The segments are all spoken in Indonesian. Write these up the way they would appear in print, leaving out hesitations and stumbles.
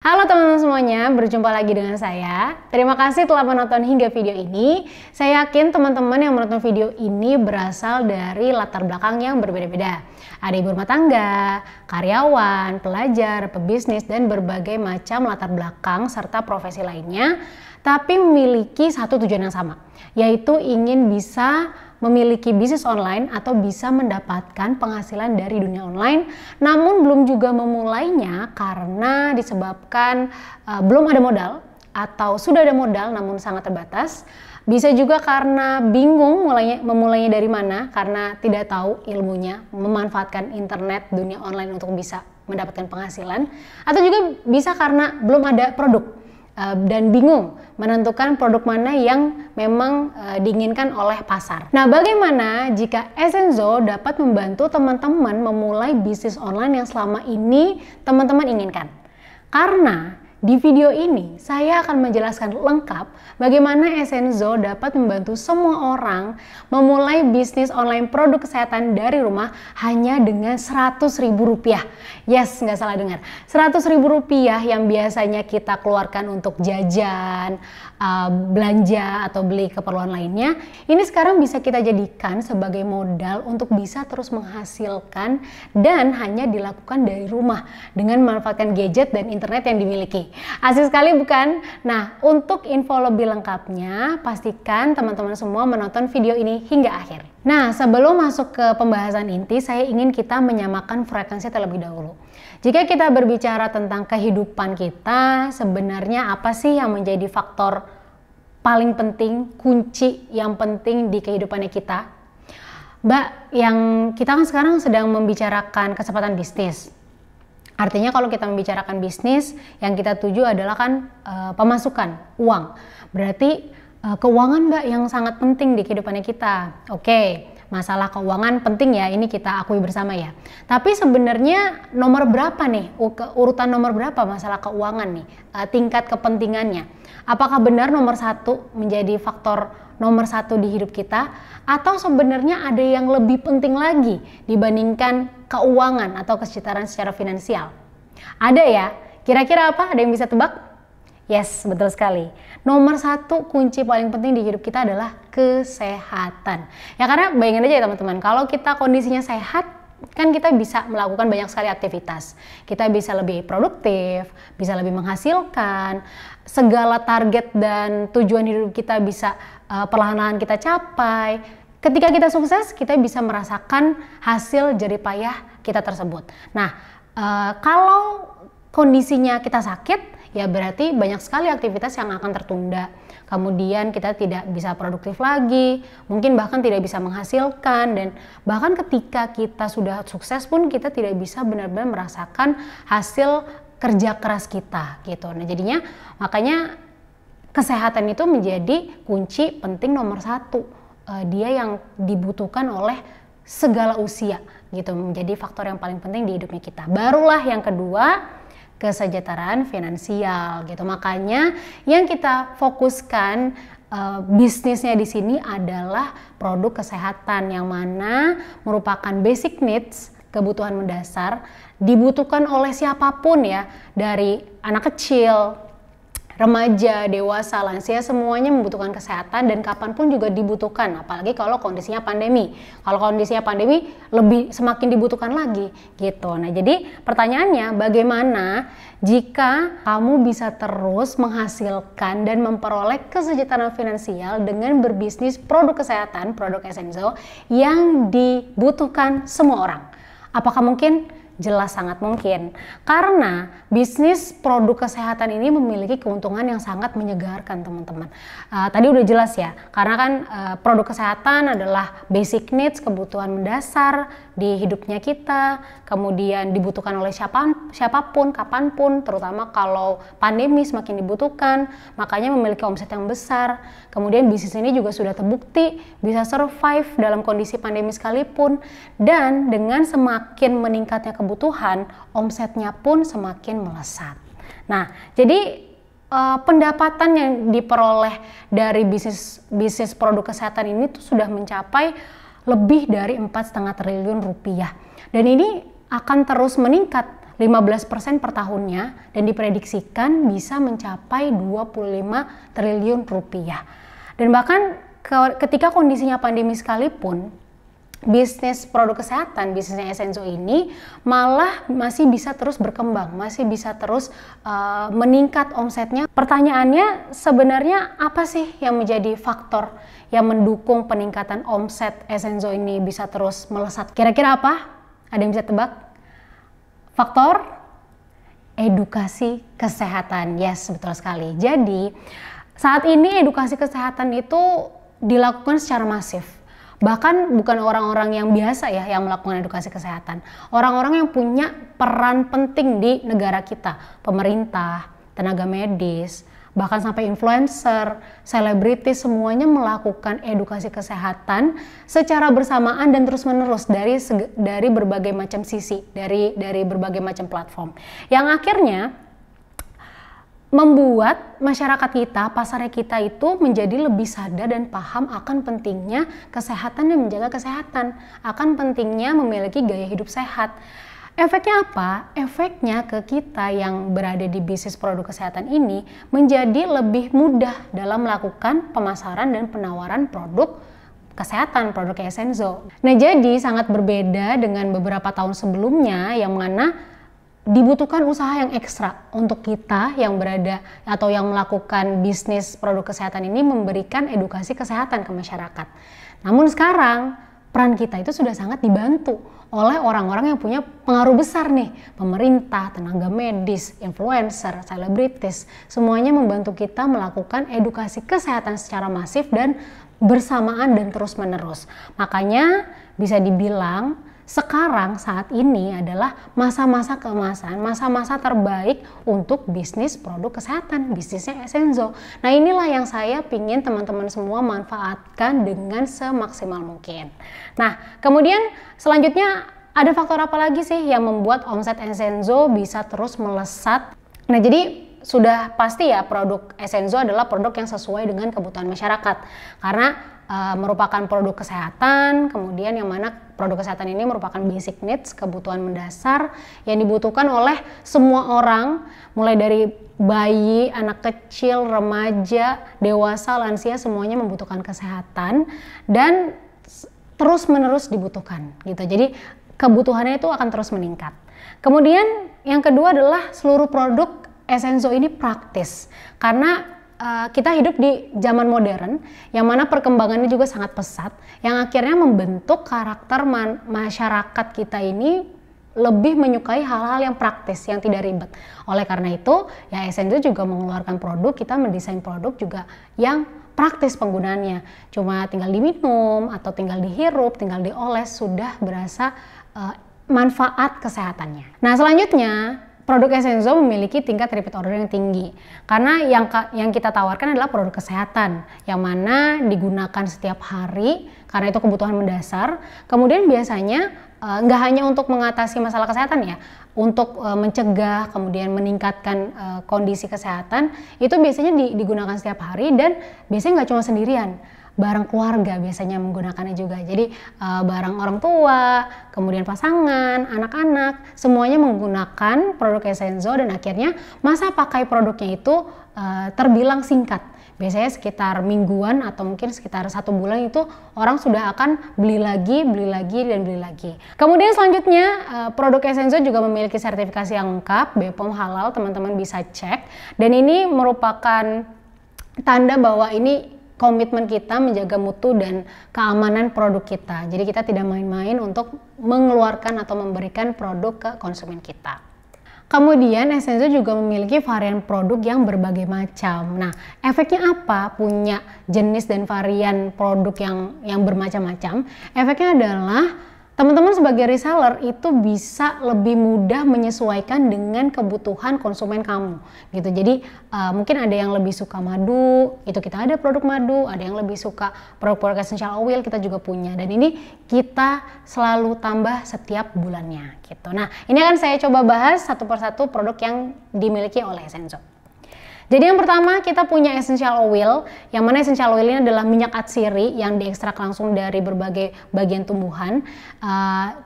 Halo teman-teman semuanya, berjumpa lagi dengan saya. Terima kasih telah menonton hingga video ini. Saya yakin teman-teman yang menonton video ini berasal dari latar belakang yang berbeda-beda. Ada ibu rumah tangga, karyawan, pelajar, pebisnis, dan berbagai macam latar belakang serta profesi lainnya, tapi memiliki satu tujuan yang sama, yaitu ingin bisa memiliki bisnis online atau bisa mendapatkan penghasilan dari dunia online, namun belum juga memulainya karena disebabkan belum ada modal atau sudah ada modal namun sangat terbatas. Bisa juga karena bingung memulainya dari mana karena tidak tahu ilmunya memanfaatkan internet dunia online untuk bisa mendapatkan penghasilan, atau juga bisa karena belum ada produk dan bingung menentukan produk mana yang memang diinginkan oleh pasar. Nah, bagaimana jika Essenzo dapat membantu teman-teman memulai bisnis online yang selama ini teman-teman inginkan? Karena di video ini saya akan menjelaskan lengkap bagaimana Essenzo dapat membantu semua orang memulai bisnis online produk kesehatan dari rumah hanya dengan Rp100.000. Yes, nggak salah dengar. Rp100.000 yang biasanya kita keluarkan untuk jajan, belanja atau beli keperluan lainnya, ini sekarang bisa kita jadikan sebagai modal untuk bisa terus menghasilkan dan hanya dilakukan dari rumah dengan memanfaatkan gadget dan internet yang dimiliki. Asik sekali bukan? Nah, untuk info lebih lengkapnya, pastikan teman-teman semua menonton video ini hingga akhir. Nah, sebelum masuk ke pembahasan inti, saya ingin kita menyamakan frekuensi terlebih dahulu. Jika kita berbicara tentang kehidupan kita, sebenarnya apa sih yang menjadi faktor paling penting, kunci yang penting di kehidupannya kita? Mbak, yang kita kan sekarang sedang membicarakan kesempatan bisnis. Artinya kalau kita membicarakan bisnis, yang kita tuju adalah kan pemasukan, uang. Berarti keuangan Mbak yang sangat penting di kehidupannya kita. Oke, masalah keuangan penting ya, ini kita akui bersama ya. Tapi sebenarnya nomor berapa nih, urutan nomor berapa masalah keuangan nih, tingkat kepentingannya. Apakah benar nomor satu menjadi faktor nomor satu di hidup kita, atau sebenarnya ada yang lebih penting lagi dibandingkan keuangan atau kesejahteraan secara finansial? Ada ya? Kira-kira apa? Ada yang bisa tebak? Yes, betul sekali. Nomor satu kunci paling penting di hidup kita adalah kesehatan. Ya, karena bayangin aja ya teman-teman, kalau kita kondisinya sehat, kan kita bisa melakukan banyak sekali aktivitas. Kita bisa lebih produktif, bisa lebih menghasilkan, segala target dan tujuan hidup kita bisa perlahan-lahan kita capai. Ketika kita sukses, kita bisa merasakan hasil jerih payah kita tersebut. Nah, kalau kondisinya kita sakit, ya berarti banyak sekali aktivitas yang akan tertunda. Kemudian kita tidak bisa produktif lagi, mungkin bahkan tidak bisa menghasilkan, dan bahkan ketika kita sudah sukses pun kita tidak bisa benar-benar merasakan hasil kerja keras kita gitu. Nah, jadinya makanya kesehatan itu menjadi kunci penting nomor satu. Dia yang dibutuhkan oleh segala usia gitu, menjadi faktor yang paling penting di hidupnya kita. Barulah yang kedua, kesejahteraan finansial gitu. Makanya yang kita fokuskan bisnisnya di sini adalah produk kesehatan, yang mana merupakan basic needs, kebutuhan mendasar, dibutuhkan oleh siapapun ya, dari anak kecil, remaja, dewasa, lansia, semuanya membutuhkan kesehatan dan kapanpun juga dibutuhkan, apalagi kalau kondisinya pandemi. Kalau kondisinya pandemi lebih semakin dibutuhkan lagi gitu. Nah, jadi pertanyaannya, bagaimana jika kamu bisa terus menghasilkan dan memperoleh kesejahteraan finansial dengan berbisnis produk kesehatan, produk Essenzo yang dibutuhkan semua orang? Apakah mungkin? Jelas sangat mungkin, karena bisnis produk kesehatan ini memiliki keuntungan yang sangat menyegarkan teman-teman. Tadi udah jelas ya, karena kan produk kesehatan adalah basic needs, kebutuhan mendasar di hidupnya kita, kemudian dibutuhkan oleh siapapun, kapanpun, terutama kalau pandemi semakin dibutuhkan, makanya memiliki omset yang besar. Kemudian bisnis ini juga sudah terbukti bisa survive dalam kondisi pandemi sekalipun, dan dengan semakin meningkatnya kebutuhan, omsetnya pun semakin melesat. Nah, jadi pendapatan yang diperoleh dari bisnis produk kesehatan ini tuh sudah mencapai lebih dari 4,5 triliun rupiah. Dan ini akan terus meningkat 15% per tahunnya dan diprediksikan bisa mencapai 25 triliun rupiah. Dan bahkan ketika kondisinya pandemi sekalipun, bisnis produk kesehatan, bisnisnya Essenzo ini malah masih bisa terus berkembang, masih bisa terus meningkat omsetnya. Pertanyaannya sebenarnya apa sih yang menjadi faktor yang mendukung peningkatan omset Essenzo ini bisa terus melesat? Kira-kira apa? Ada yang bisa tebak? Faktor edukasi kesehatan. Yes, betul sekali. Jadi saat ini edukasi kesehatan itu dilakukan secara masif. Bahkan bukan orang-orang yang biasa ya yang melakukan edukasi kesehatan. Orang-orang yang punya peran penting di negara kita. Pemerintah, tenaga medis, bahkan sampai influencer, selebritis, semuanya melakukan edukasi kesehatan secara bersamaan dan terus-menerus dari berbagai macam sisi, dari berbagai macam platform. Yang akhirnya membuat masyarakat kita, pasarnya kita itu menjadi lebih sadar dan paham akan pentingnya kesehatan dan menjaga kesehatan, akan pentingnya memiliki gaya hidup sehat. Efeknya apa? Efeknya ke kita yang berada di bisnis produk kesehatan ini menjadi lebih mudah dalam melakukan pemasaran dan penawaran produk kesehatan, produk Essenzo. Nah, jadi sangat berbeda dengan beberapa tahun sebelumnya yang mana dibutuhkan usaha yang ekstra untuk kita yang berada atau yang melakukan bisnis produk kesehatan ini memberikan edukasi kesehatan ke masyarakat. Namun sekarang peran kita itu sudah sangat dibantu oleh orang-orang yang punya pengaruh besar nih, pemerintah, tenaga medis, influencer, selebritis, semuanya membantu kita melakukan edukasi kesehatan secara masif dan bersamaan dan terus-menerus. Makanya bisa dibilang sekarang saat ini adalah masa-masa keemasan, masa-masa terbaik untuk bisnis produk kesehatan, bisnisnya Essenzo. Nah, inilah yang saya pingin teman-teman semua manfaatkan dengan semaksimal mungkin. Nah, kemudian selanjutnya ada faktor apa lagi sih yang membuat omset Essenzo bisa terus melesat? Nah, jadi sudah pasti ya produk Essenzo adalah produk yang sesuai dengan kebutuhan masyarakat karena merupakan produk kesehatan, kemudian yang mana produk kesehatan ini merupakan basic needs, kebutuhan mendasar yang dibutuhkan oleh semua orang, mulai dari bayi, anak kecil, remaja, dewasa, lansia, semuanya membutuhkan kesehatan dan terus-menerus dibutuhkan gitu. Jadi kebutuhannya itu akan terus meningkat. Kemudian yang kedua adalah seluruh produk Essenzo ini praktis karena kita hidup di zaman modern yang mana perkembangannya juga sangat pesat yang akhirnya membentuk karakter masyarakat kita ini lebih menyukai hal-hal yang praktis, yang tidak ribet. Oleh karena itu ya Essenzo juga mengeluarkan produk, kita mendesain produk juga yang praktis penggunaannya. Cuma tinggal diminum atau tinggal dihirup, tinggal dioles sudah berasa manfaat kesehatannya. Nah, selanjutnya produk Essenzo memiliki tingkat repeat order yang tinggi karena yang kita tawarkan adalah produk kesehatan yang mana digunakan setiap hari karena itu kebutuhan mendasar. Kemudian biasanya nggak hanya untuk mengatasi masalah kesehatan ya, untuk mencegah kemudian meningkatkan kondisi kesehatan itu biasanya digunakan setiap hari dan biasanya nggak cuma sendirian. Bareng keluarga biasanya menggunakannya juga. Jadi bareng orang tua, kemudian pasangan, anak-anak, semuanya menggunakan produk Essenzo dan akhirnya masa pakai produknya itu terbilang singkat. Biasanya sekitar mingguan atau mungkin sekitar 1 bulan itu orang sudah akan beli lagi dan beli lagi. Kemudian selanjutnya produk Essenzo juga memiliki sertifikasi yang lengkap, BPOM halal, teman-teman bisa cek. Dan ini merupakan tanda bahwa ini komitmen kita menjaga mutu dan keamanan produk kita. Jadi kita tidak main-main untuk mengeluarkan atau memberikan produk ke konsumen kita. Kemudian Essenzo juga memiliki varian produk yang berbagai macam. Nah, efeknya apa? Punya jenis dan varian produk yang bermacam-macam. Efeknya adalah teman-teman sebagai reseller itu bisa lebih mudah menyesuaikan dengan kebutuhan konsumen kamu gitu. Jadi mungkin ada yang lebih suka madu, itu kita ada produk madu, ada yang lebih suka produk-produk essential oil, kita juga punya dan ini kita selalu tambah setiap bulannya gitu. Nah, ini akan saya coba bahas satu persatu produk yang dimiliki oleh Essenzo. Jadi yang pertama kita punya essential oil, yang mana essential oil ini adalah minyak atsiri yang diekstrak langsung dari berbagai bagian tumbuhan.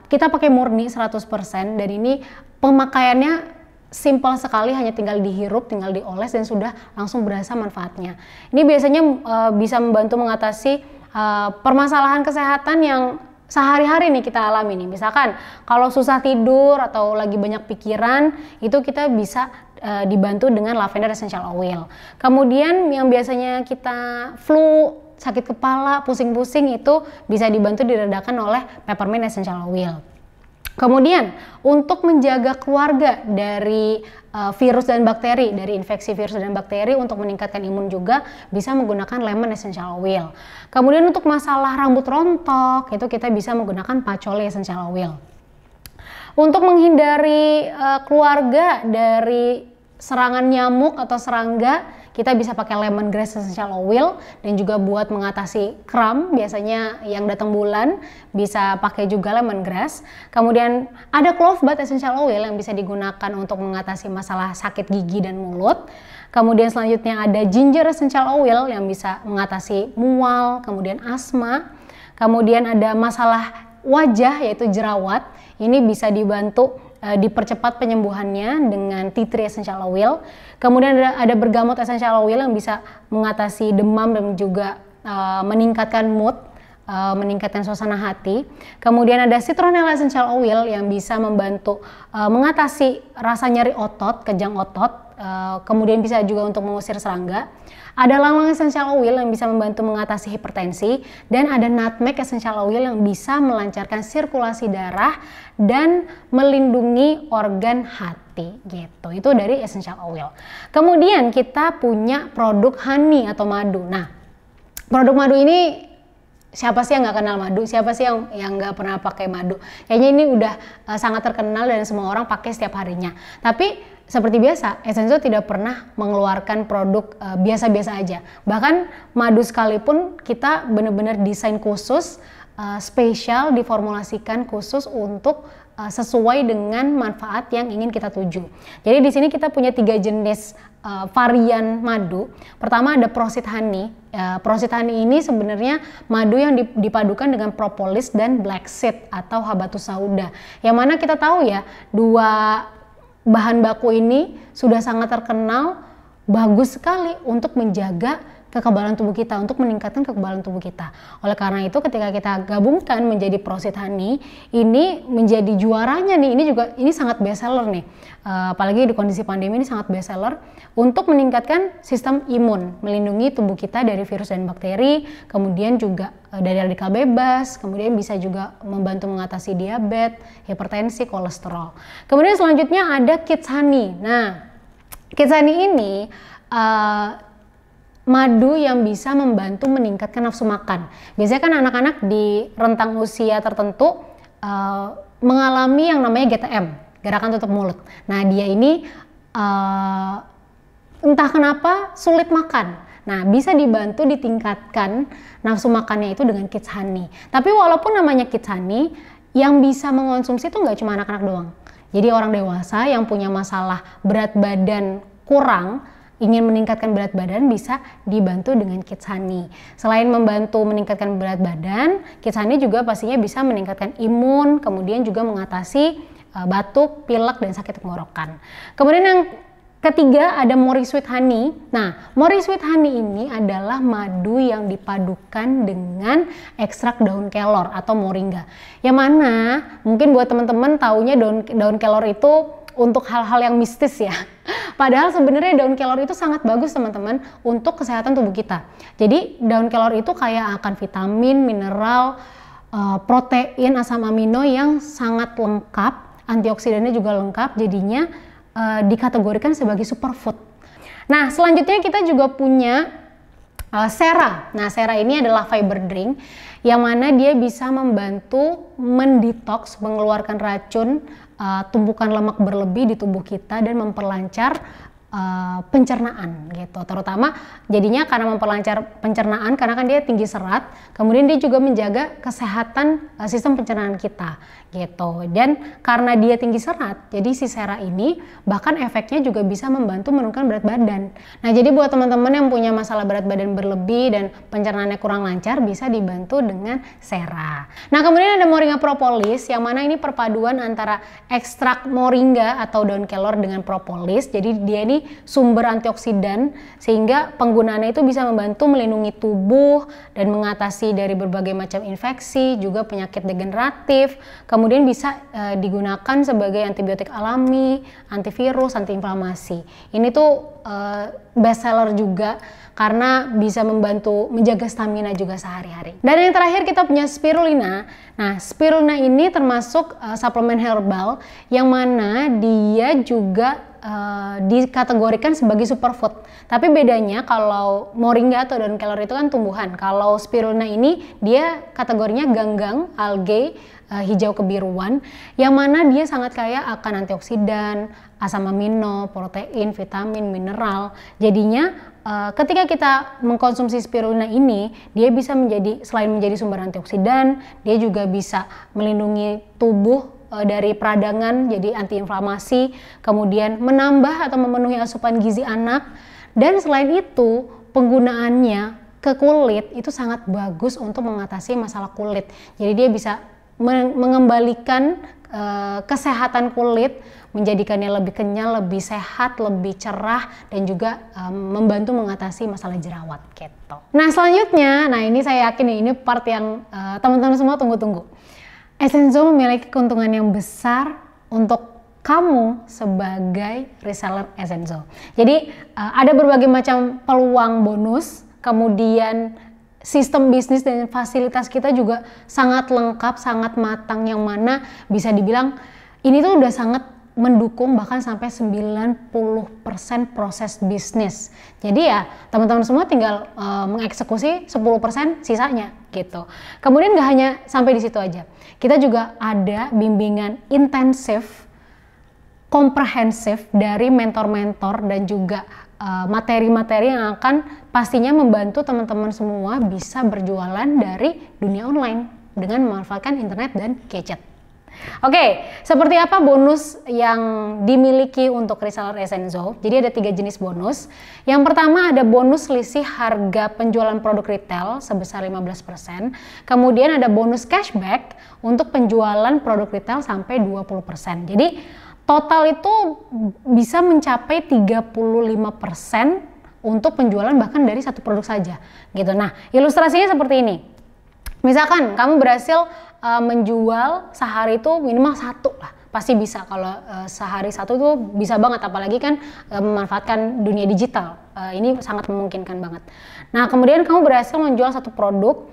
Kita pakai murni 100% dan ini pemakaiannya simpel sekali, hanya tinggal dihirup, tinggal dioles dan sudah langsung berasa manfaatnya. Ini biasanya bisa membantu mengatasi permasalahan kesehatan yang sehari-hari nih kita alami nih. Misalkan kalau susah tidur atau lagi banyak pikiran, itu kita bisa dibantu dengan lavender essential oil. Kemudian yang biasanya kita flu, sakit kepala, pusing-pusing, itu bisa dibantu diredakan oleh peppermint essential oil. Kemudian untuk menjaga keluarga dari virus dan bakteri, dari infeksi virus dan bakteri, untuk meningkatkan imun juga bisa menggunakan lemon essential oil. Kemudian untuk masalah rambut rontok, itu kita bisa menggunakan patchouli essential oil. Untuk menghindari keluarga dari serangan nyamuk atau serangga, kita bisa pakai lemongrass essential oil. Dan juga buat mengatasi kram, biasanya yang datang bulan, bisa pakai juga lemongrass. Kemudian ada clove bud essential oil yang bisa digunakan untuk mengatasi masalah sakit gigi dan mulut. Kemudian selanjutnya ada ginger essential oil yang bisa mengatasi mual, kemudian asma. Kemudian ada masalah wajah, yaitu jerawat. Ini bisa dibantu dipercepat penyembuhannya dengan tea tree essential oil. Kemudian ada bergamot essential oil yang bisa mengatasi demam dan juga meningkatkan mood, meningkatkan suasana hati. Kemudian ada citronella essential oil yang bisa membantu mengatasi rasa nyeri otot, kejang otot. Kemudian bisa juga untuk mengusir serangga. Ada ylang-ylang essential oil yang bisa membantu mengatasi hipertensi, dan ada nutmeg essential oil yang bisa melancarkan sirkulasi darah dan melindungi organ hati gitu. Itu dari essential oil. Kemudian kita punya produk honey atau madu. Nah, produk madu ini siapa sih yang nggak kenal madu? Siapa sih yang nggak pernah pakai madu? Kayaknya ini udah sangat terkenal dan semua orang pakai setiap harinya. Tapi seperti biasa, Essenso tidak pernah mengeluarkan produk biasa-biasa aja. Bahkan madu sekalipun kita benar-benar desain khusus, spesial, diformulasikan khusus untuk sesuai dengan manfaat yang ingin kita tuju. Jadi di sini kita punya 3 jenis varian madu. Pertama ada Prosit Honey. Prosit Honey ini sebenarnya madu yang dipadukan dengan propolis dan black seed atau habatus sauda. Yang mana kita tahu ya, dua bahan baku ini sudah sangat terkenal, bagus sekali untuk menjaga kekebalan tubuh kita, untuk meningkatkan kekebalan tubuh kita. Oleh karena itu ketika kita gabungkan menjadi Prosit Honey, ini menjadi juaranya nih. Ini sangat best seller nih. Apalagi di kondisi pandemi ini sangat best seller untuk meningkatkan sistem imun, melindungi tubuh kita dari virus dan bakteri, kemudian juga dari radikal bebas, kemudian bisa juga membantu mengatasi diabetes, hipertensi, kolesterol. Kemudian selanjutnya ada Kids Honey. Nah, Kids Honey ini madu yang bisa membantu meningkatkan nafsu makan. Biasanya kan anak-anak di rentang usia tertentu mengalami yang namanya GTM, gerakan tutup mulut. Nah, dia ini entah kenapa sulit makan. Nah, bisa dibantu ditingkatkan nafsu makannya itu dengan Kids Honey. Tapi walaupun namanya Kids Honey, yang bisa mengonsumsi itu nggak cuma anak-anak doang. Jadi orang dewasa yang punya masalah berat badan kurang, ingin meningkatkan berat badan, bisa dibantu dengan Kids Honey. Selain membantu meningkatkan berat badan, Kids Honey juga pastinya bisa meningkatkan imun, kemudian juga mengatasi batuk, pilek, dan sakit tenggorokan. Kemudian yang ketiga ada Mori Sweet Honey. Nah, Mori Sweet Honey ini adalah madu yang dipadukan dengan ekstrak daun kelor atau moringa. Yang mana mungkin buat teman-teman taunya daun kelor itu untuk hal-hal yang mistis ya. Padahal sebenarnya daun kelor itu sangat bagus teman-teman untuk kesehatan tubuh kita. Jadi daun kelor itu kaya akan vitamin, mineral, protein, asam amino yang sangat lengkap, antioksidannya juga lengkap, jadinya dikategorikan sebagai superfood. Nah, selanjutnya kita juga punya Sera. Nah, Sera ini adalah fiber drink yang mana dia bisa membantu mendetoks, mengeluarkan racun, tumpukan lemak berlebih di tubuh kita dan memperlancar pencernaan gitu, terutama jadinya karena memperlancar pencernaan karena kan dia tinggi serat, kemudian dia juga menjaga kesehatan sistem pencernaan kita gitu. Dan karena dia tinggi serat, jadi si sera ini bahkan efeknya juga bisa membantu menurunkan berat badan. Nah, jadi buat teman-teman yang punya masalah berat badan berlebih dan pencernaannya kurang lancar, bisa dibantu dengan sera. Nah, kemudian ada moringa propolis, yang mana ini perpaduan antara ekstrak moringa atau daun kelor dengan propolis. Jadi dia ini sumber antioksidan, sehingga penggunaannya itu bisa membantu melindungi tubuh dan mengatasi dari berbagai macam infeksi, juga penyakit degeneratif. Kemudian bisa digunakan sebagai antibiotik alami, antivirus, antiinflamasi. Ini tuh best seller juga karena bisa membantu menjaga stamina juga sehari-hari. Dan yang terakhir kita punya spirulina. Nah, spirulina ini termasuk suplemen herbal yang mana dia juga dikategorikan sebagai superfood. Tapi bedanya kalau moringa atau daun kelor itu kan tumbuhan. Kalau spirulina ini dia kategorinya ganggang, algae, hijau kebiruan, yang mana dia sangat kaya akan antioksidan, asam amino, protein, vitamin, mineral. Jadinya ketika kita mengkonsumsi spirulina ini, dia bisa selain menjadi sumber antioksidan, dia juga bisa melindungi tubuh dari peradangan, jadi antiinflamasi, kemudian menambah atau memenuhi asupan gizi anak. Dan selain itu, penggunaannya ke kulit itu sangat bagus untuk mengatasi masalah kulit. Jadi dia bisa mengembalikan kesehatan kulit, menjadikannya lebih kenyal, lebih sehat, lebih cerah, dan juga membantu mengatasi masalah jerawat gitu. Nah, selanjutnya, ini saya yakin ini part yang teman-teman semua tunggu-tunggu. Essenzo memiliki keuntungan yang besar untuk kamu sebagai reseller Essenzo. Jadi ada berbagai macam peluang bonus, kemudian sistem bisnis dan fasilitas kita juga sangat lengkap, sangat matang, yang mana bisa dibilang ini tuh udah sangat mendukung bahkan sampai 90% proses bisnis. Jadi ya teman-teman semua tinggal mengeksekusi 10% sisanya gitu. Kemudian gak hanya sampai di situ aja. Kita juga ada bimbingan intensif, komprehensif dari mentor-mentor dan juga materi-materi yang akan pastinya membantu teman-teman semua bisa berjualan dari dunia online dengan memanfaatkan internet dan gadget. Oke, seperti apa bonus yang dimiliki untuk reseller Essenzo? Jadi ada 3 jenis bonus. Yang pertama ada bonus selisih harga penjualan produk retail sebesar 15%. Kemudian ada bonus cashback untuk penjualan produk retail sampai 20%. Jadi total itu bisa mencapai 35% untuk penjualan bahkan dari satu produk saja gitu. Nah, ilustrasinya seperti ini. Misalkan kamu berhasil menjual sehari itu minimal 1 lah, pasti bisa. Kalau sehari 1 tuh bisa banget, apalagi kan memanfaatkan dunia digital, ini sangat memungkinkan banget. Nah, kemudian kamu berhasil menjual satu produk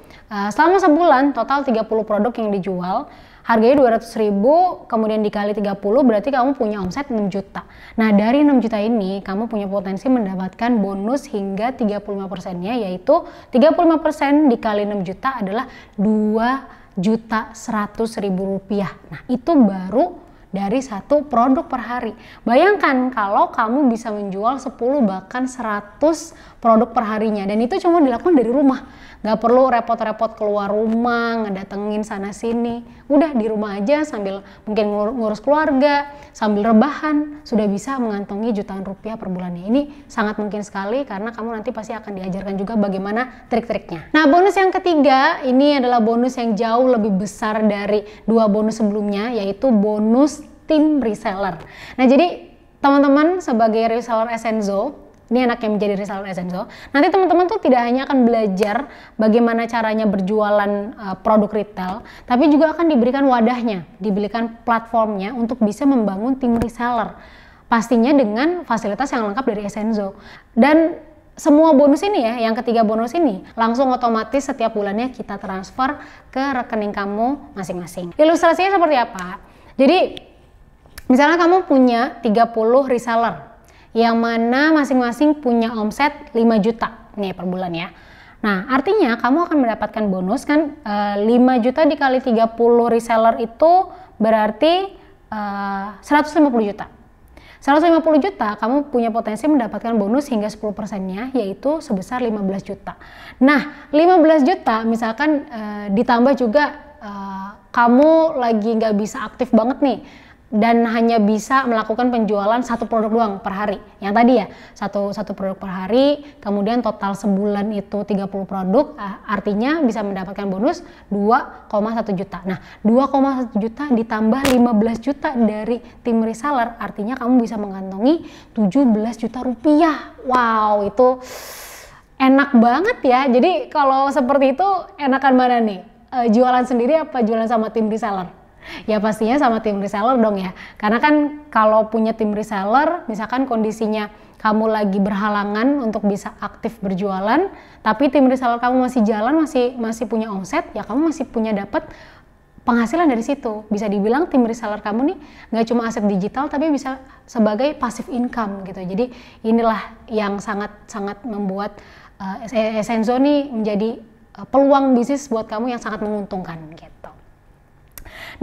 selama sebulan, total 30 produk yang dijual, harganya 200.000, kemudian dikali 30 berarti kamu punya omset 6 juta. Nah, dari 6 juta ini kamu punya potensi mendapatkan bonus hingga 35%-nya, yaitu 35% dikali 6 juta adalah 2.100.000 rupiah. Nah, itu baru dari satu produk per hari. Bayangkan kalau kamu bisa menjual 10 bahkan 100 produk per harinya, dan itu cuma dilakukan dari rumah. Gak perlu repot-repot keluar rumah, ngedatengin sana sini. Udah di rumah aja sambil mungkin ngurus keluarga, sambil rebahan, sudah bisa mengantongi jutaan rupiah per bulannya. Ini sangat mungkin sekali karena kamu nanti pasti akan diajarkan juga bagaimana trik-triknya. Nah, bonus yang ketiga ini adalah bonus yang jauh lebih besar dari 2 bonus sebelumnya, yaitu bonus tim reseller. Nah, jadi teman-teman sebagai reseller Essenzo, ini anak yang menjadi reseller Essenzo, nanti teman-teman tuh tidak hanya akan belajar bagaimana caranya berjualan produk retail, tapi juga akan diberikan wadahnya, diberikan platformnya untuk bisa membangun tim reseller. Pastinya dengan fasilitas yang lengkap dari Essenzo. Dan semua bonus ini ya, yang ketiga bonus ini langsung otomatis setiap bulannya kita transfer ke rekening kamu masing-masing. Ilustrasinya seperti apa? Jadi misalnya kamu punya 30 reseller yang mana masing-masing punya omset 5 juta nih per bulan ya. Nah, artinya kamu akan mendapatkan bonus kan 5 juta dikali 30 reseller itu berarti 150 juta. 150 juta, kamu punya potensi mendapatkan bonus hingga 10%-nya, yaitu sebesar 15 juta. Nah, 15 juta misalkan ditambah juga kamu lagi nggak bisa aktif banget nih, dan hanya bisa melakukan penjualan satu produk doang per hari. Yang tadi ya, satu produk per hari, kemudian total sebulan itu 30 produk, artinya bisa mendapatkan bonus 2,1 juta. Nah, 2,1 juta ditambah 15 juta dari tim reseller, artinya kamu bisa mengantongi 17 juta rupiah. Wow, itu enak banget ya. Jadi kalau seperti itu enakan mana nih? Jualan sendiri apa jualan sama tim reseller? Ya pastinya sama tim reseller dong ya, karena kan kalau punya tim reseller, misalkan kondisinya kamu lagi berhalangan untuk bisa aktif berjualan, tapi tim reseller kamu masih jalan, masih punya omset, ya kamu masih punya dapat penghasilan dari situ. Bisa dibilang tim reseller kamu nih nggak cuma aset digital, tapi bisa sebagai passive income gitu. Jadi inilah yang sangat membuat Essenzo nih menjadi peluang bisnis buat kamu yang sangat menguntungkan gitu.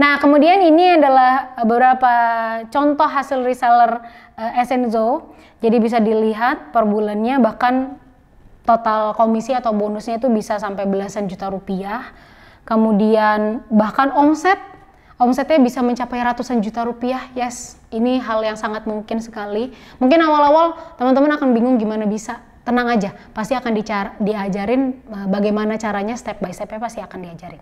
Nah, kemudian ini adalah beberapa contoh hasil reseller Essenzo. Jadi bisa dilihat per bulannya, bahkan total komisi atau bonusnya itu bisa sampai belasan juta rupiah. Kemudian bahkan omsetnya bisa mencapai ratusan juta rupiah. Yes, ini hal yang sangat mungkin sekali. Mungkin awal-awal teman-teman akan bingung gimana bisa. Tenang aja, pasti akan diajarin bagaimana caranya, step by step-nya pasti akan diajarin.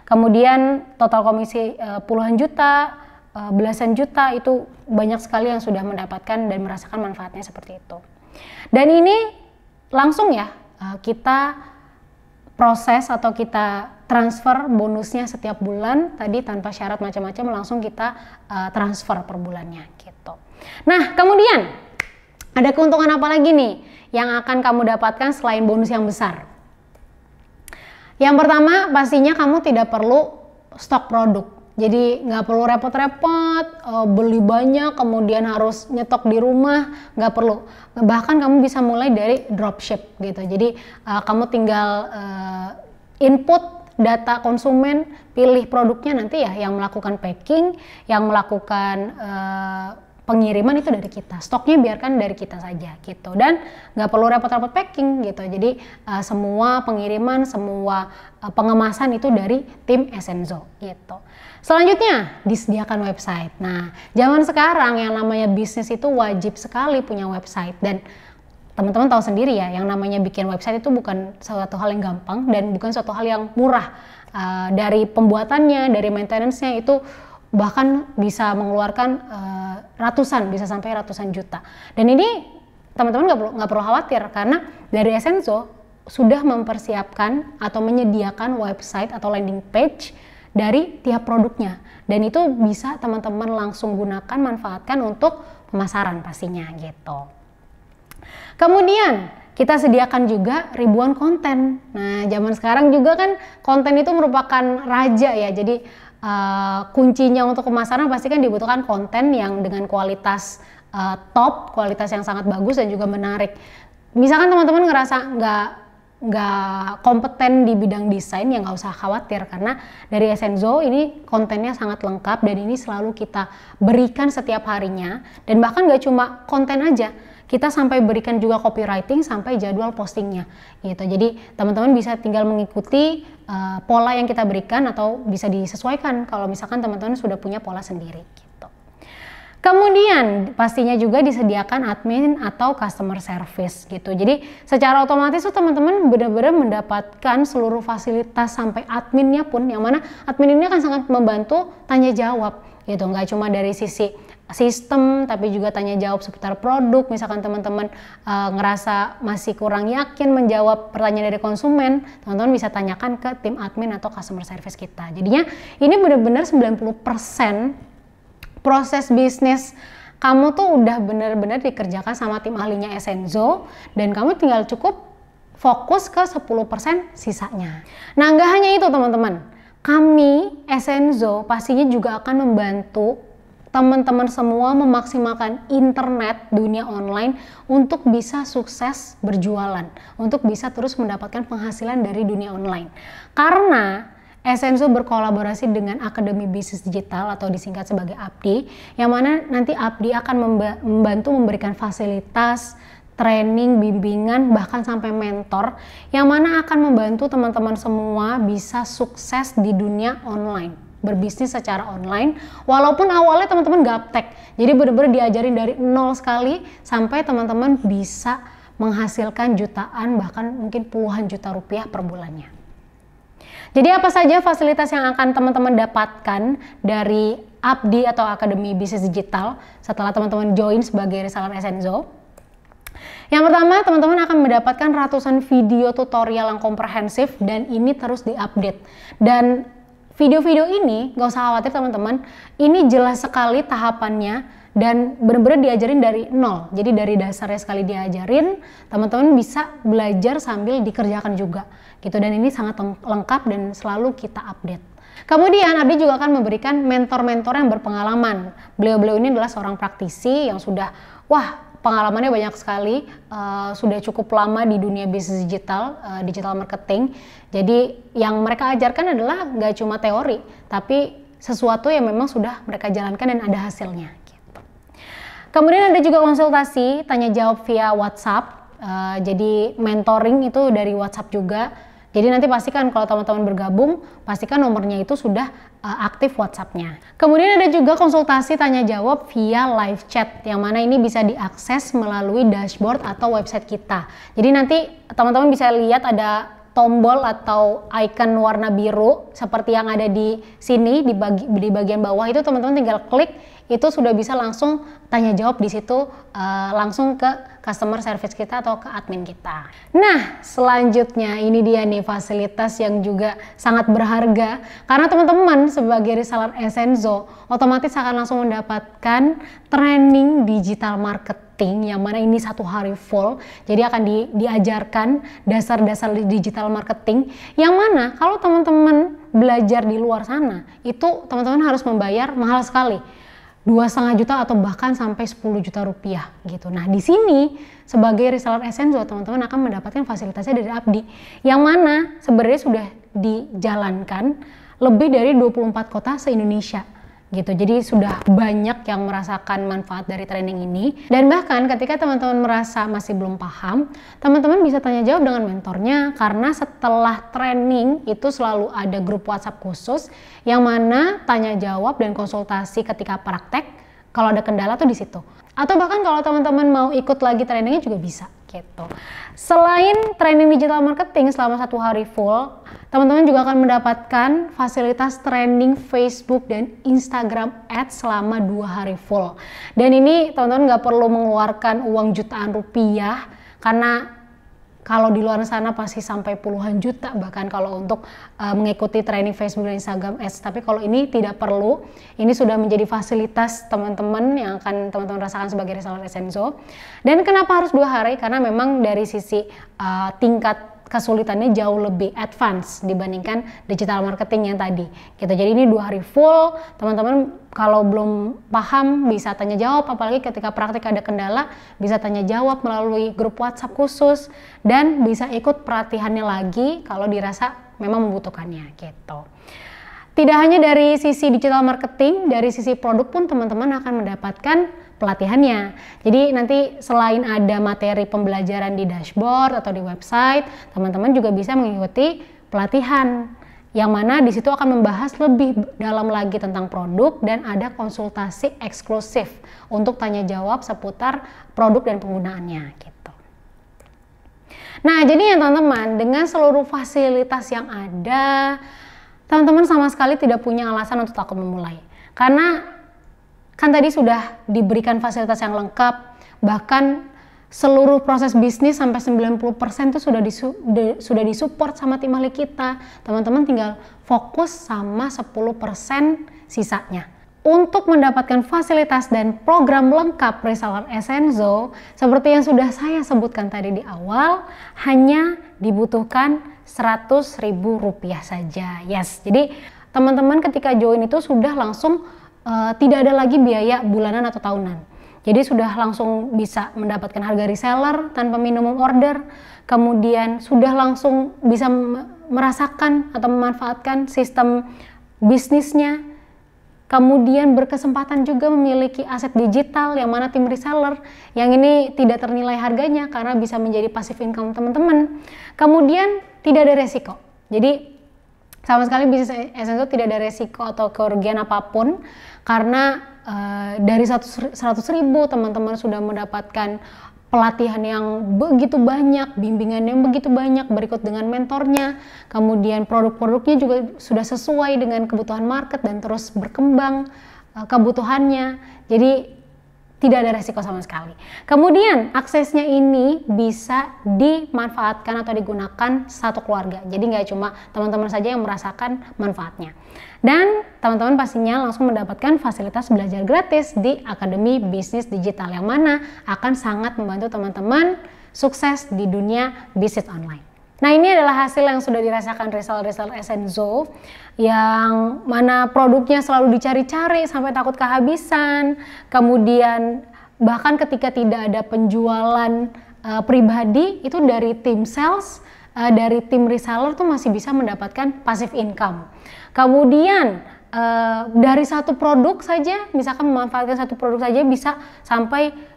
Kemudian total komisi puluhan juta, belasan juta, itu banyak sekali yang sudah mendapatkan dan merasakan manfaatnya seperti itu. Dan ini langsung ya kita proses atau kita transfer bonusnya setiap bulan, tadi tanpa syarat macam-macam, langsung kita transfer per bulannya gitu. Nah, kemudian ada keuntungan apa lagi nih yang akan kamu dapatkan selain bonus yang besar? Yang pertama, pastinya kamu tidak perlu stok produk. Jadi nggak perlu repot-repot beli banyak kemudian harus nyetok di rumah, nggak perlu. Bahkan kamu bisa mulai dari dropship gitu. Jadi kamu tinggal input data konsumen, pilih produknya, nanti ya yang melakukan packing, yang melakukan pengiriman itu dari kita, stoknya biarkan dari kita saja gitu, dan nggak perlu repot-repot packing gitu. Jadi semua pengiriman, semua pengemasan itu dari tim Essenzo gitu. Selanjutnya disediakan website. Nah, zaman sekarang yang namanya bisnis itu wajib sekali punya website, dan teman-teman tahu sendiri ya, yang namanya bikin website itu bukan suatu hal yang gampang dan bukan suatu hal yang murah. Dari pembuatannya, dari maintenance-nya itu bahkan bisa mengeluarkan ratusan, bisa sampai ratusan juta. Dan ini teman-teman nggak perlu khawatir, karena dari Essenzo sudah mempersiapkan atau menyediakan website atau landing page dari tiap produknya, dan itu bisa teman-teman langsung gunakan, manfaatkan untuk pemasaran pastinya gitu. Kemudian kita sediakan juga ribuan konten. Nah, zaman sekarang juga kan konten itu merupakan raja ya, jadi kuncinya untuk pemasaran pasti kan dibutuhkan konten yang dengan kualitas top, kualitas yang sangat bagus dan juga menarik. Misalkan teman-teman ngerasa nggak kompeten di bidang desain, ya nggak usah khawatir, karena dari Essenzo ini kontennya sangat lengkap dan ini selalu kita berikan setiap harinya. Dan bahkan nggak cuma konten aja, kita sampai berikan juga copywriting sampai jadwal postingnya gitu. Jadi teman-teman bisa tinggal mengikuti pola yang kita berikan, atau bisa disesuaikan kalau misalkan teman-teman sudah punya pola sendiri gitu. Kemudian pastinya juga disediakan admin atau customer service gitu. Jadi secara otomatis tuh teman-teman benar-benar mendapatkan seluruh fasilitas sampai adminnya pun, yang mana admin ini akan sangat membantu tanya jawab gitu. Nggak cuma dari sisi sistem, tapi juga tanya jawab seputar produk. Misalkan teman-teman ngerasa masih kurang yakin menjawab pertanyaan dari konsumen, teman-teman bisa tanyakan ke tim admin atau customer service kita. Jadinya ini benar-benar 90% proses bisnis kamu tuh udah benar-benar dikerjakan sama tim ahlinya Essenzo, dan kamu tinggal cukup fokus ke 10% sisanya. Nah, nggak hanya itu teman-teman, kami Essenzo pastinya juga akan membantu teman-teman semua memaksimalkan internet dunia online untuk bisa sukses berjualan, untuk bisa terus mendapatkan penghasilan dari dunia online. Karena Essenzo berkolaborasi dengan Akademi Bisnis Digital atau disingkat sebagai ABDI, yang mana nanti ABDI akan membantu memberikan fasilitas, training, bimbingan, bahkan sampai mentor, yang mana akan membantu teman-teman semua bisa sukses di dunia online, berbisnis secara online, walaupun awalnya teman-teman gaptek. Jadi benar-benar diajarin dari nol sekali sampai teman-teman bisa menghasilkan jutaan, bahkan mungkin puluhan juta rupiah per bulannya. Jadi apa saja fasilitas yang akan teman-teman dapatkan dari ABDI atau Akademi Bisnis Digital setelah teman-teman join sebagai reseller Essenzo? Yang pertama, teman-teman akan mendapatkan ratusan video tutorial yang komprehensif dan ini terus diupdate. Dan video-video ini, gak usah khawatir teman-teman, ini jelas sekali tahapannya dan benar-benar diajarin dari nol. Jadi dari dasarnya sekali diajarin, teman-teman bisa belajar sambil dikerjakan juga gitu, dan ini sangat lengkap dan selalu kita update. Kemudian ABDI juga akan memberikan mentor-mentor yang berpengalaman. Beliau-beliau ini adalah seorang praktisi yang sudah pengalamannya banyak sekali, sudah cukup lama di dunia bisnis digital, digital marketing. Jadi yang mereka ajarkan adalah nggak cuma teori, tapi sesuatu yang memang sudah mereka jalankan dan ada hasilnya. Gitu. Kemudian ada juga konsultasi, tanya jawab via WhatsApp. Jadi mentoring itu dari WhatsApp juga. Jadi nanti pastikan kalau teman-teman bergabung, pastikan nomornya itu sudah aktif WhatsApp-nya. Kemudian ada juga konsultasi tanya jawab via live chat, yang mana ini bisa diakses melalui dashboard atau website kita. Jadi nanti teman-teman bisa lihat ada tombol atau icon warna biru seperti yang ada di sini di bagian bawah itu, teman-teman tinggal klik, itu sudah bisa langsung tanya jawab di situ, langsung ke customer service kita atau ke admin kita. Nah, selanjutnya ini dia nih fasilitas yang juga sangat berharga, karena teman-teman sebagai reseller Essenzo otomatis akan langsung mendapatkan training digital marketing, yang mana ini 1 hari full. Jadi akan diajarkan dasar-dasar digital marketing, yang mana kalau teman-teman belajar di luar sana itu teman-teman harus membayar mahal sekali, 2,5 juta atau bahkan sampai 10 juta rupiah gitu. Nah, di sini sebagai reseller Essenzo teman-teman akan mendapatkan fasilitasnya dari ABDI, yang mana sebenarnya sudah dijalankan lebih dari 24 kota se-Indonesia gitu. Jadi sudah banyak yang merasakan manfaat dari training ini, dan bahkan ketika teman-teman merasa masih belum paham, teman-teman bisa tanya jawab dengan mentornya, karena setelah training itu selalu ada grup WhatsApp khusus yang mana tanya jawab dan konsultasi ketika praktek. Kalau ada kendala tuh di situ. Atau bahkan kalau teman-teman mau ikut lagi trainingnya juga bisa gitu. Selain training digital marketing selama 1 hari full, teman-teman juga akan mendapatkan fasilitas training Facebook dan Instagram Ads selama 2 hari full. Dan ini teman-teman nggak perlu mengeluarkan uang jutaan rupiah, karena kalau di luar sana pasti sampai puluhan juta bahkan kalau untuk mengikuti training Facebook dan Instagram Ads. Tapi kalau ini tidak perlu, ini sudah menjadi fasilitas teman-teman yang akan teman-teman rasakan sebagai reseller Essenzo. Dan kenapa harus 2 hari? Karena memang dari sisi tingkat kesulitannya jauh lebih advance dibandingkan digital marketing yang tadi gitu. Jadi ini 2 hari full, teman-teman kalau belum paham bisa tanya jawab, apalagi ketika praktik ada kendala bisa tanya jawab melalui grup WhatsApp khusus, dan bisa ikut pelatihannya lagi kalau dirasa memang membutuhkannya gitu. Tidak hanya dari sisi digital marketing, dari sisi produk pun teman-teman akan mendapatkan pelatihannya. Jadi nanti selain ada materi pembelajaran di dashboard atau di website, teman-teman juga bisa mengikuti pelatihan, yang mana di situ akan membahas lebih dalam lagi tentang produk, dan ada konsultasi eksklusif untuk tanya jawab seputar produk dan penggunaannya gitu. Nah, jadi ya teman-teman, dengan seluruh fasilitas yang ada, teman-teman sama sekali tidak punya alasan untuk takut memulai. Karena kan tadi sudah diberikan fasilitas yang lengkap, bahkan seluruh proses bisnis sampai 90% itu sudah disupport sama tim ahli kita. Teman-teman tinggal fokus sama 10% sisanya. Untuk mendapatkan fasilitas dan program lengkap reseller Essenzo, seperti yang sudah saya sebutkan tadi di awal, hanya dibutuhkan Rp100.000 saja. Yes, jadi teman-teman ketika join itu sudah langsung tidak ada lagi biaya bulanan atau tahunan. Jadi sudah langsung bisa mendapatkan harga reseller tanpa minimum order, kemudian sudah langsung bisa merasakan atau memanfaatkan sistem bisnisnya, kemudian berkesempatan juga memiliki aset digital yang mana tim reseller yang ini tidak ternilai harganya karena bisa menjadi passive income teman-teman. Kemudian tidak ada resiko. Jadi sama sekali bisnis Essenzo tidak ada resiko atau kerugian apapun karena dari 100.000 teman-teman sudah mendapatkan pelatihan yang begitu banyak, bimbingan yang begitu banyak, berikut dengan mentornya, kemudian produk-produknya juga sudah sesuai dengan kebutuhan market dan terus berkembang kebutuhannya, jadi tidak ada resiko sama sekali. Kemudian aksesnya ini bisa dimanfaatkan atau digunakan satu keluarga, jadi nggak cuma teman-teman saja yang merasakan manfaatnya. Dan teman-teman pastinya langsung mendapatkan fasilitas belajar gratis di Akademi Bisnis Digital yang mana akan sangat membantu teman-teman sukses di dunia bisnis online. Nah, ini adalah hasil yang sudah dirasakan reseller Essenzo yang mana produknya selalu dicari-cari sampai takut kehabisan. Kemudian bahkan ketika tidak ada penjualan pribadi itu dari tim sales, dari tim reseller tuh masih bisa mendapatkan passive income. Kemudian dari satu produk saja, misalkan memanfaatkan satu produk saja bisa sampai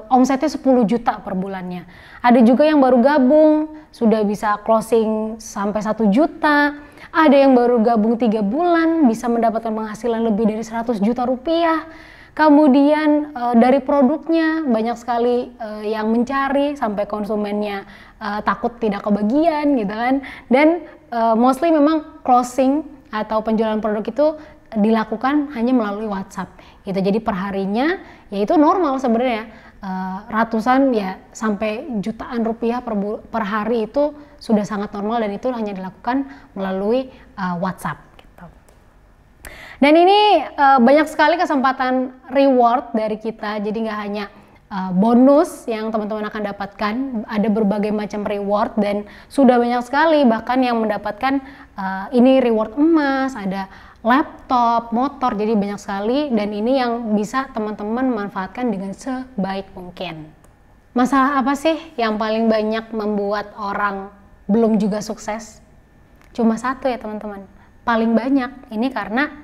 omsetnya 10 juta per bulannya. Ada juga yang baru gabung sudah bisa closing sampai 1 juta. Ada yang baru gabung 3 bulan bisa mendapatkan penghasilan lebih dari 100 juta rupiah. Kemudian dari produknya banyak sekali yang mencari sampai konsumennya takut tidak kebagian gitu kan. Dan mostly memang closing atau penjualan produk itu dilakukan hanya melalui WhatsApp gitu. Jadi perharinya ya itu normal sebenarnya, ratusan ya sampai jutaan rupiah per hari itu sudah sangat normal dan itu hanya dilakukan melalui WhatsApp gitu. Dan ini banyak sekali kesempatan reward dari kita, jadi nggak hanya bonus yang teman-teman akan dapatkan, ada berbagai macam reward dan sudah banyak sekali bahkan yang mendapatkan ini reward emas, ada laptop, motor, jadi banyak sekali dan ini yang bisa teman-teman manfaatkan dengan sebaik mungkin. Masalah apa sih yang paling banyak membuat orang belum juga sukses? Cuma satu ya teman-teman, paling banyak ini karena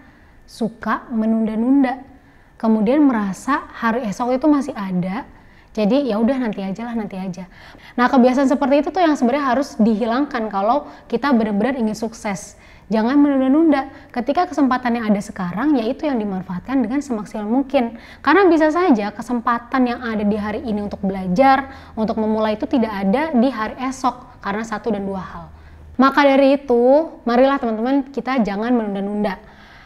suka menunda-nunda. Kemudian merasa hari esok itu masih ada, jadi ya udah nanti aja lah, nanti aja. Nah, kebiasaan seperti itu tuh yang sebenarnya harus dihilangkan kalau kita benar-benar ingin sukses. Jangan menunda-nunda. Ketika kesempatan yang ada sekarang, yaitu yang dimanfaatkan dengan semaksimal mungkin. Karena bisa saja kesempatan yang ada di hari ini untuk belajar, untuk memulai itu tidak ada di hari esok karena satu dan dua hal. Maka dari itu, marilah teman-teman kita jangan menunda-nunda.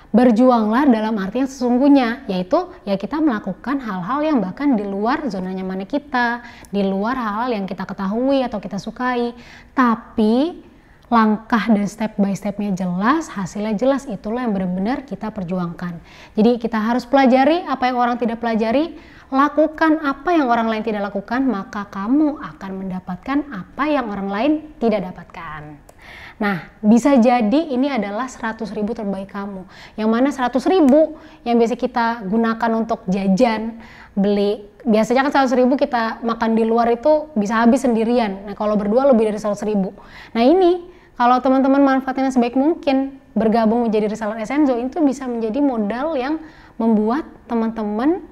Berjuanglah dalam arti yang sesungguhnya, yaitu ya kita melakukan hal-hal yang bahkan di luar zona nyaman kita, di luar hal-hal yang kita ketahui atau kita sukai, tapi langkah dan step by stepnya jelas, hasilnya jelas, itulah yang benar-benar kita perjuangkan. Jadi kita harus pelajari apa yang orang tidak pelajari, lakukan apa yang orang lain tidak lakukan, maka kamu akan mendapatkan apa yang orang lain tidak dapatkan. Nah, bisa jadi ini adalah 100.000 terbaik kamu. Yang mana 100.000 yang biasa kita gunakan untuk jajan, beli. Biasanya kan 100.000 kita makan di luar itu bisa habis sendirian. Nah, kalau berdua lebih dari 100.000. Nah, ini kalau teman-teman manfaatnya sebaik mungkin, bergabung menjadi reseller Essenzo, itu bisa menjadi modal yang membuat teman-teman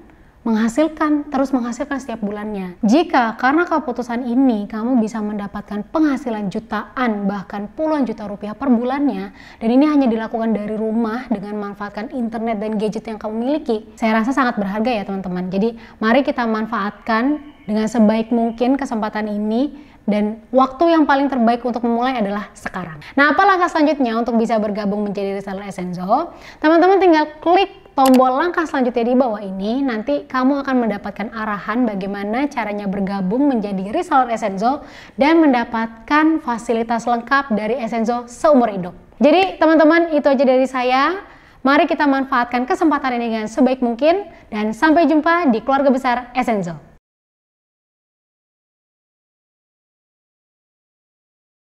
terus menghasilkan setiap bulannya. Jika karena keputusan ini kamu bisa mendapatkan penghasilan jutaan bahkan puluhan juta rupiah per bulannya, dan ini hanya dilakukan dari rumah dengan memanfaatkan internet dan gadget yang kamu miliki, saya rasa sangat berharga ya teman-teman. Jadi mari kita manfaatkan dengan sebaik mungkin kesempatan ini, dan waktu yang paling terbaik untuk memulai adalah sekarang. Nah, apa langkah selanjutnya untuk bisa bergabung menjadi reseller Essenzo? Teman-teman tinggal klik tombol langkah selanjutnya di bawah ini, nanti kamu akan mendapatkan arahan bagaimana caranya bergabung menjadi reseller Essenzo dan mendapatkan fasilitas lengkap dari Essenzo seumur hidup. Jadi teman-teman, itu aja dari saya. Mari kita manfaatkan kesempatan ini dengan sebaik mungkin dan sampai jumpa di keluarga besar Essenzo.